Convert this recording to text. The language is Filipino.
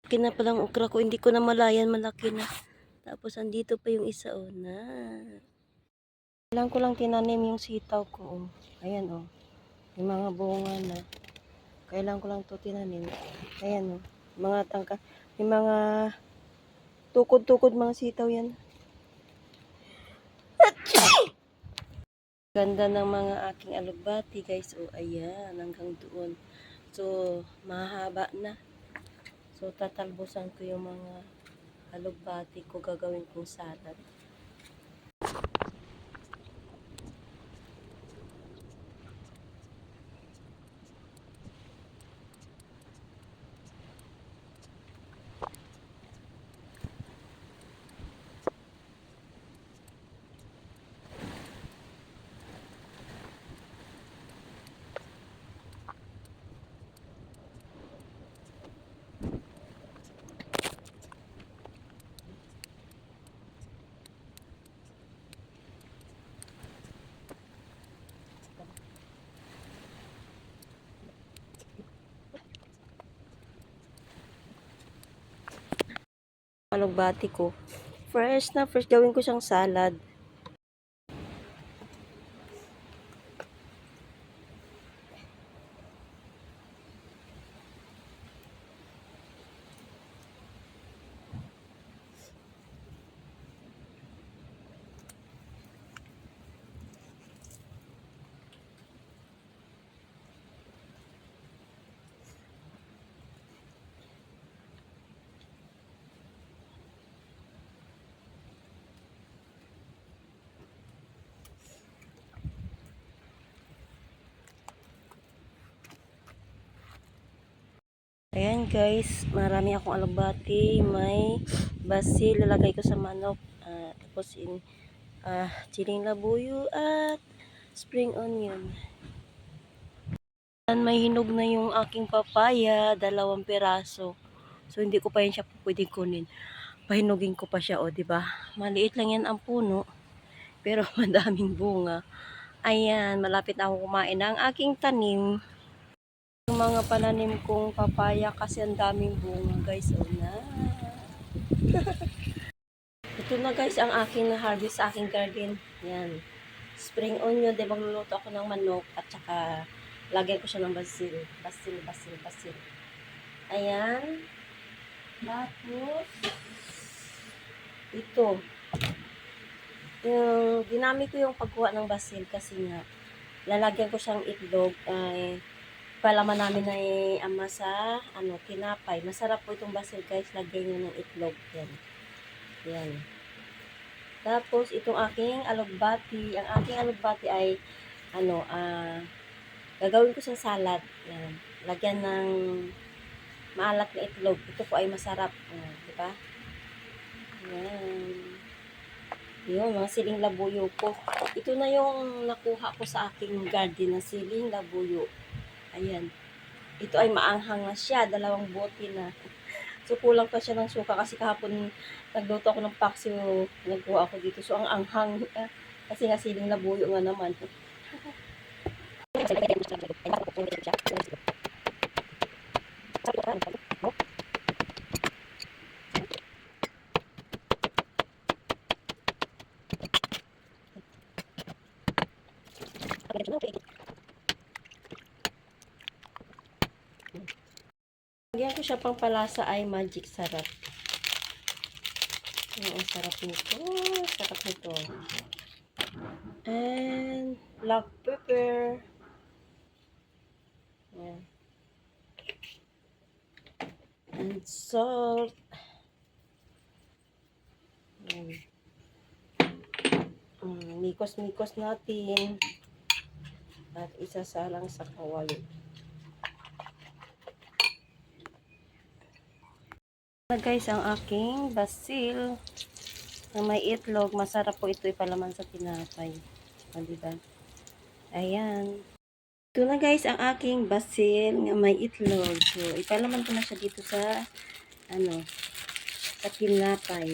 Malaki na palang okra ko. Hindi ko na malayan, malaki na. Tapos andito pa yung isa, oh, na. Kailan ko lang tinanim yung sitaw ko, oh. Ayan, oh. Yung mga bunga na. Kailan ko lang to tinanim. Ayan, oh. Mga tangka. Yung mga tukod-tukod mga sitaw yan. Ganda ng mga aking alugbati, guys. Oh, ayan. Hanggang doon. So, mahaba na. So, tatalbusan ko yung mga alugbati ko. Gagawin kong salad. Alugbati ko. Fresh na fresh. Gawin ko siyang salad. Ayan guys, marami akong alugbati, may basil, lalagay ko sa manok, tapos chiling labuyo at spring onion. May hinog na yung aking papaya, 2 piraso. So hindi ko pa yan siya pwedeng kunin. Pahinugin ko pa siya, o diba? Maliit lang yan ang puno, pero madaming bunga. Ayan, malapit na ako kumain ng aking tanim. Yung mga pananim kong papaya kasi ang daming bunga, guys. Oh na. Ito na guys ang aking na-harvest sa aking garden. Yan. Spring onion, di magluluto ako ng manok at saka lagyan ko siya ng basil. Basil. Ayan. Tapos ito. Yung ginamit ko yung pagkuha ng basil kasi nga lalagyan ko siyang itlog ay palaman namin ay ama sa tinapay. Masarap po itong basil guys. Lagyan nyo ng itlog. Yan. Tapos itong aking alugbati. Ang aking alugbati ay gagawin ko siyang salad. Yan. Lagyan ng maalat na itlog. Ito po ay masarap. Diba? Yan. Yun, mga siling labuyo ko. Ito na yung nakuha ko sa aking garden na siling labuyo. Ayan. Ito ay maanghang na siya. 2 bote na. So, kulang pa siya ng suka kasi kahapon nagluto ako ng paksiw. Nagkuha ako dito. So, ang anghang. Kasi nga siling labuyo nga naman. Lagyan ko siya pang palasa ay magic sarap. Ang sarap nito. Sarap nito. And black pepper. Yan. And salt. Yan. Mikos-mikos natin. At isasalang sa kawali. Guys, ang aking basil na may itlog. Masarap po ito ipalaman sa tinapay. Diba? Ayan. Ito na guys ang aking basil na may itlog. So, ipalaman ko na siya dito sa sa tinapay.